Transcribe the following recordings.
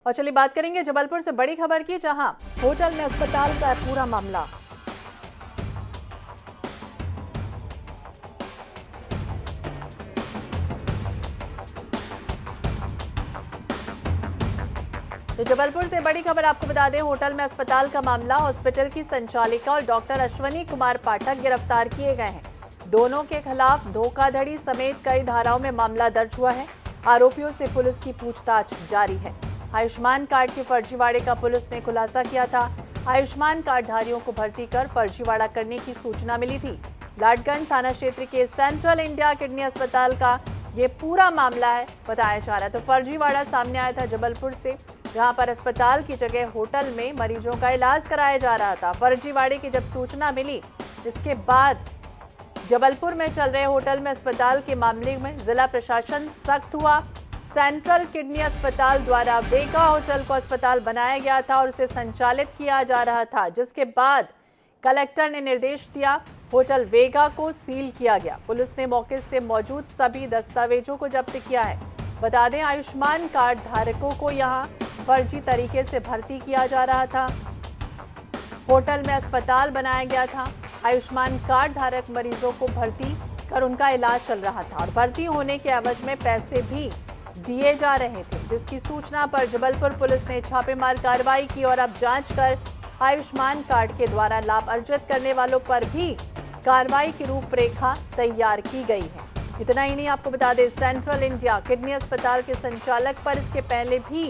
और चलिए बात करेंगे जबलपुर से बड़ी खबर की, जहां होटल में अस्पताल का पूरा मामला। तो जबलपुर से बड़ी खबर आपको बता दें, होटल में अस्पताल का मामला। हॉस्पिटल की संचालिका और डॉक्टर अश्वनी कुमार पाठक गिरफ्तार किए गए हैं। दोनों के खिलाफ धोखाधड़ी समेत कई धाराओं में मामला दर्ज हुआ है। आरोपियों से पुलिस की पूछताछ जारी है। आयुष्मान कार्ड के फर्जीवाड़े का पुलिस ने खुलासा किया था। आयुष्मान कार्डधारियों को भर्ती कर फर्जीवाड़ा करने की सूचना मिली थी। लाडगंज थाना क्षेत्र के सेंट्रल इंडिया किडनी अस्पताल का ये पूरा मामला है बताया जा रहा है। तो फर्जीवाड़ा सामने आया था जबलपुर से, जहां पर अस्पताल की जगह होटल में मरीजों का इलाज कराया जा रहा था। फर्जीवाड़े की जब सूचना मिली, इसके बाद जबलपुर में चल रहे होटल में अस्पताल के मामले में जिला प्रशासन सख्त हुआ। सेंट्रल किडनी अस्पताल द्वारा वेगा होटल को अस्पताल बनाया गया था और उसे संचालित किया जा रहा था, जिसके बाद कलेक्टर ने निर्देश दिया, होटल वेगा को सील किया गया। पुलिस ने मौके से मौजूद सभी दस्तावेजों को जब्त किया है। बता दें, आयुष्मान कार्ड धारकों को यहां फर्जी तरीके से भर्ती किया जा रहा था। होटल में अस्पताल बनाया गया था। आयुष्मान कार्ड धारक मरीजों को भर्ती कर उनका इलाज चल रहा था और भर्ती होने के एवज में पैसे भी दिए जा रहे थे, जिसकी सूचना पर जबलपुर पुलिस ने छापेमार कार्रवाई की और अब जांच कर आयुष्मान कार्ड के द्वारा लाभ अर्जित करने वालों पर भी कार्रवाई की रूपरेखा तैयार की गई है। इतना ही नहीं, आपको बता दें, सेंट्रल इंडिया किडनी अस्पताल के संचालक पर इसके पहले भी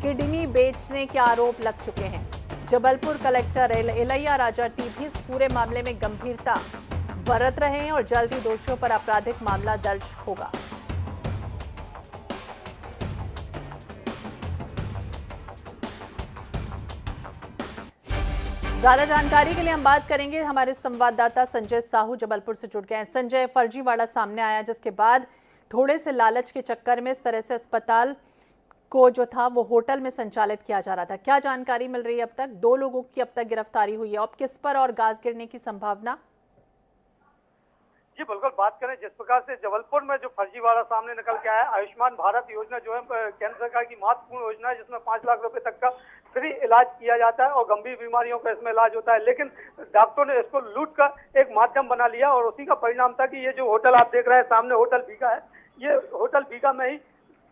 किडनी बेचने के आरोप लग चुके हैं। जबलपुर कलेक्टर इलैया राजा टी भी इस पूरे मामले में गंभीरता बरत रहे हैं और जल्द ही दोषियों पर आपराधिक मामला दर्ज होगा। ज्यादा जानकारी के लिए हम बात करेंगे, हमारे संवाददाता संजय साहू जबलपुर से जुड़ गए हैं। संजय, फर्जीवाड़ा सामने आया, जिसके बाद थोड़े से लालच के चक्कर में इस तरह से अस्पताल को जो था वो होटल में संचालित किया जा रहा था। क्या जानकारी मिल रही है अब तक? 2 लोगों की अब तक गिरफ्तारी हुई है। अब किस पर और गाज गिरने की संभावना? जी बिल्कुल, बात करें जिस प्रकार से जबलपुर में जो फर्जीवाड़ा सामने निकल के आया है, आयुष्मान भारत योजना जो है केंद्र सरकार की महत्वपूर्ण योजना है, जिसमें 5 लाख रुपए तक का फ्री इलाज किया जाता है और गंभीर बीमारियों का इसमें इलाज होता है। लेकिन डॉक्टरों ने इसको लूट कर एक माध्यम बना लिया और उसी का परिणाम था कि ये जो होटल आप देख रहे हैं सामने, होटल बीगा है। ये होटल बीगा में ही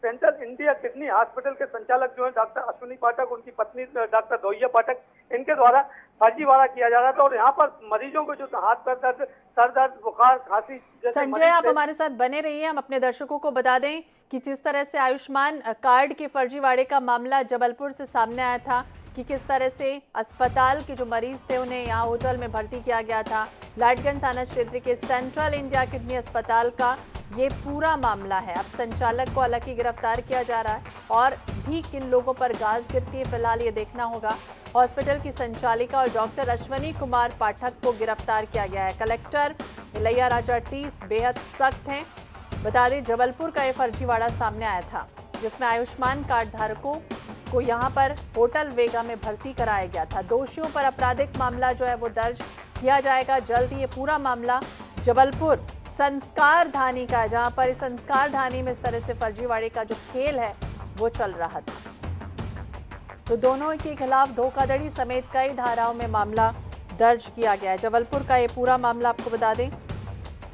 सेंट्रल इंडिया किडनी हॉस्पिटल के संचालक जो है डॉक्टर अश्वनी पाठक, उनकी पत्नी डॉक्टर दोहिया पाठक, इनके द्वारा फर्जीवाड़ा किया जा रहा था और यहाँ पर मरीजों को जो हाथ पैर दर्द, सर दर्द, बुखार, खांसी संजय, आप हमारे साथ बने रहिए। हम अपने दर्शकों को बता दें कि जिस तरह से आयुष्मान कार्ड के फर्जीवाड़े का मामला जबलपुर से सामने आया था कि किस तरह से अस्पताल के जो मरीज थे उन्हें यहाँ होटल में भर्ती किया गया था। लाडगंज थाना क्षेत्र के सेंट्रल इंडिया किडनी अस्पताल का ये पूरा मामला है। अब संचालक को हालांकि गिरफ्तार किया जा रहा है और भी किन लोगों पर गाज गिरती है फिलहाल ये देखना होगा। हॉस्पिटल की संचालिका और डॉक्टर अश्वनी कुमार पाठक को गिरफ्तार किया गया है। कलेक्टर इलैया राजा टी बेहद सख्त हैं। बता दें, जबलपुर का ये फर्जीवाड़ा सामने आया था, जिसमें आयुष्मान कार्ड धारकों को यहाँ पर होटल वेगा में भर्ती कराया गया था। दोषियों पर आपराधिक मामला जो है वो दर्ज किया जाएगा जल्द ही। ये पूरा मामला जबलपुर संस्कार धानी का है, जहां पर इस संस्कार धानी में इस तरह से फर्जीवाड़े का जो खेल है वो चल रहा था। तो दोनों के खिलाफ धोखाधड़ी समेत कई धाराओं में मामला दर्ज किया गया है। जबलपुर का ये पूरा मामला आपको बता दें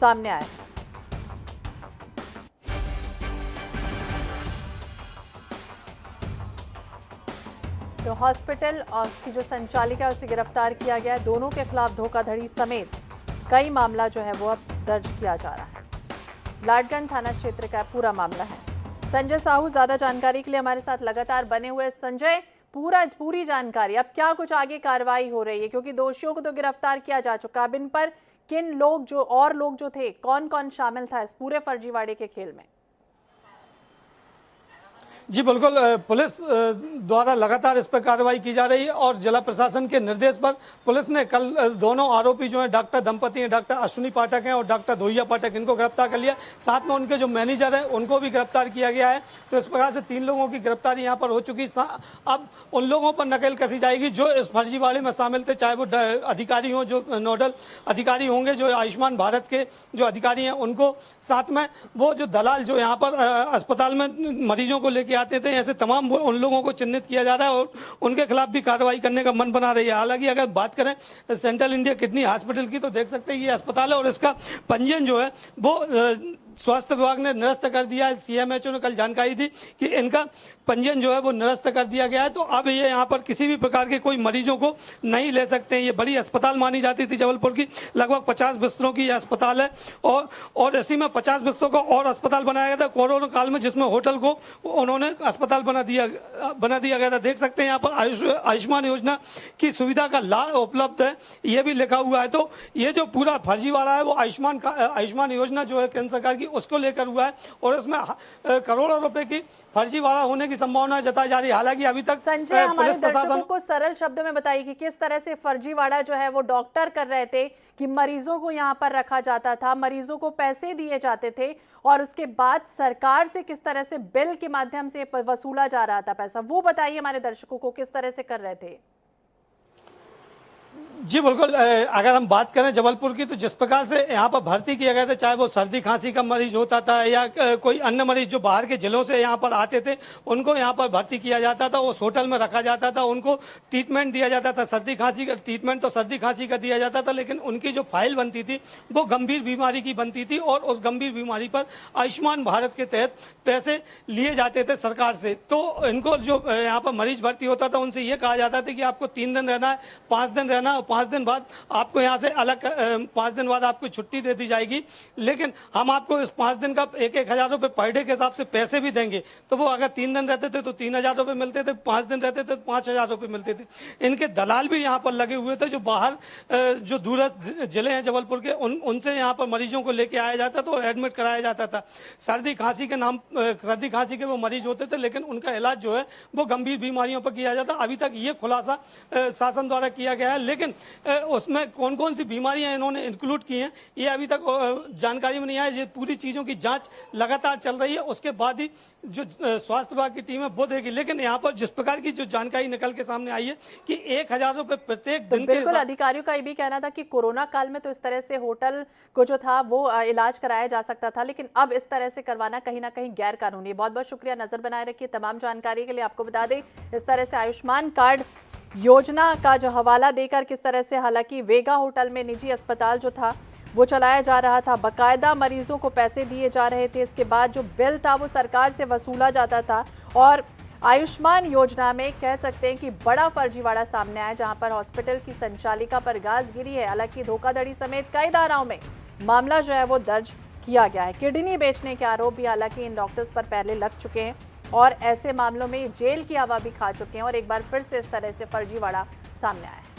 सामने आया है। तो हॉस्पिटल और की जो संचालिका उसे गिरफ्तार किया गया है। दोनों के खिलाफ धोखाधड़ी समेत कई मामला जो है वो अब दर्ज किया जा रहा है। लाडगंज थाना क्षेत्र का पूरा मामला है। संजय साहू ज्यादा जानकारी के लिए हमारे साथ लगातार बने हुए। संजय, पूरी जानकारी, अब क्या कुछ आगे कार्रवाई हो रही है, क्योंकि दोषियों को तो गिरफ्तार किया जा चुका, अब इन पर किन लोग जो थे, कौन कौन शामिल था इस पूरे फर्जीवाड़े के खेल में? जी बिल्कुल, पुलिस द्वारा लगातार इस पर कार्रवाई की जा रही है और जिला प्रशासन के निर्देश पर पुलिस ने कल दोनों आरोपी जो हैं डॉक्टर दंपति हैं, डॉक्टर अश्वनी पाठक हैं और डॉक्टर दोहिया पाठक, इनको गिरफ्तार कर लिया। साथ में उनके जो मैनेजर हैं उनको भी गिरफ्तार किया गया है। तो इस प्रकार से 3 लोगों की गिरफ्तारी यहाँ पर हो चुकी। अब उन लोगों पर नकेल कसी जाएगी जो इस फर्जीवाड़े में शामिल थे, चाहे वो अधिकारी हों, जो नोडल अधिकारी होंगे, जो आयुष्मान भारत के जो अधिकारी हैं उनको, साथ में वो जो दलाल जो यहाँ पर अस्पताल में मरीजों को लेकर लेके आते थे, ऐसे तमाम उन लोगों को चिन्हित किया जा रहा है और उनके खिलाफ भी कार्रवाई करने का मन बना रही है। हालांकि अगर बात करें सेंट्रल इंडिया किडनी हॉस्पिटल की, तो देख सकते हैं ये अस्पताल है और इसका पंजीयन जो है वो स्वास्थ्य विभाग ने निरस्त कर दिया है। सीएमएचओ ने कल जानकारी दी कि इनका पंजीयन जो है वो निरस्त कर दिया गया है, तो अब ये यहाँ पर किसी भी प्रकार के कोई मरीजों को नहीं ले सकते हैं। ये बड़ी अस्पताल मानी जाती थी जबलपुर की, लगभग 50 बिस्तरों की यह अस्पताल है और इसी में 50 बिस्तरों का और अस्पताल बनाया गया था कोरोना काल में, जिसमें होटल को उन्होंने अस्पताल बना दिया गया था। देख सकते हैं यहाँ पर आयुष्मान योजना की सुविधा का लाभ उपलब्ध है, ये भी लिखा हुआ है। तो ये जो पूरा फर्जीवाड़ा है वो आयुष्मान योजना जो है केंद्र सरकार की, उसको लेकर हुआ है और इसमें करोड़ों रुपए की फर्जीवाड़ा होने की संभावना जताई जा रही है। हालांकि अभी तक संजय, हमारे दर्शकों को सरल शब्दों में बताइए कि किस तरह से फर्जीवाड़ा जो है वो डॉक्टर कर रहे थे कि मरीजों को यहाँ पर रखा जाता था, मरीजों को पैसे दिए जाते थे और उसके बाद सरकार से किस तरह से बिल के माध्यम से वसूला जा रहा था पैसा, वो बताइए हमारे दर्शकों को किस तरह से कर रहे थे। जी बिल्कुल, अगर हम बात करें जबलपुर की, तो जिस प्रकार से यहाँ पर भर्ती किया गया था, चाहे वो सर्दी खांसी का मरीज होता था या कोई अन्य मरीज जो बाहर के जिलों से यहाँ पर आते थे, उनको यहाँ पर भर्ती किया जाता था, उस होटल में रखा जाता था, उनको ट्रीटमेंट दिया जाता था। सर्दी खांसी का ट्रीटमेंट तो सर्दी खांसी का दिया जाता था, लेकिन उनकी जो फाइल बनती थी वो गंभीर बीमारी की बनती थी और उस गंभीर बीमारी पर आयुष्मान भारत के तहत पैसे लिए जाते थे सरकार से। तो इनको जो यहाँ पर मरीज भर्ती होता था उनसे ये कहा जाता था कि आपको 3 दिन रहना है, 5 दिन रहना है, 5 दिन बाद आपको यहाँ से अलग 5 दिन बाद आपको छुट्टी दे दी जाएगी, लेकिन हम आपको इस 5 दिन का 1,000 रुपए पर डे के हिसाब से पैसे भी देंगे। तो वो अगर 3 दिन रहते थे तो 3,000 रुपए मिलते थे, 5 दिन रहते थे तो 5,000 रुपए मिलते थे। इनके दलाल भी यहाँ पर लगे हुए थे, जो बाहर जो दूरस्थ जिले हैं जबलपुर के, उनसे यहाँ पर मरीजों को लेके आया जाता था और एडमिट कराया जाता था। सर्दी खांसी के वो मरीज होते थे, लेकिन उनका इलाज जो है वो गंभीर बीमारियों पर किया जाता। अभी तक ये खुलासा शासन द्वारा किया गया है, लेकिन उसमें कौन कौन सी बीमारियां इन्होंने इंक्लूड की हैं ये अभी तक जानकारी में नहीं आया। ये पूरी चीजों की जांच लगातार चल रही है, उसके बाद ही जो स्वास्थ्य विभाग की टीम है वो देगी। लेकिन यहाँ पर जिस प्रकार की जो जानकारी निकल के सामने आई है कि 1,000 रुपए प्रत्येक दिन, बिल्कुल अधिकारियों का ये भी कहना था कि कोरोना काल में तो इस तरह से होटल को जो था वो इलाज कराया जा सकता था, लेकिन अब इस तरह से करवाना कहीं ना कहीं गैर कानूनी। बहुत बहुत शुक्रिया, नजर बनाए रखिए तमाम जानकारी के लिए। आपको बता दें इस तरह से आयुष्मान कार्ड योजना का जो हवाला देकर किस तरह से, हालांकि वेगा होटल में निजी अस्पताल जो था वो चलाया जा रहा था, बकायदा मरीजों को पैसे दिए जा रहे थे, इसके बाद जो बिल था वो सरकार से वसूला जाता था और आयुष्मान योजना में कह सकते हैं कि बड़ा फर्जीवाड़ा सामने आया, जहां पर हॉस्पिटल की संचालिका पर गाज गिरी है। हालांकि धोखाधड़ी समेत कई धाराओं में मामला जो है वो दर्ज किया गया है। किडनी बेचने के आरोप भी हालांकि इन डॉक्टर्स पर पहले लग चुके हैं और ऐसे मामलों में जेल की हवा भी खा चुके हैं और एक बार फिर से इस तरह से फर्जीवाड़ा सामने आया है।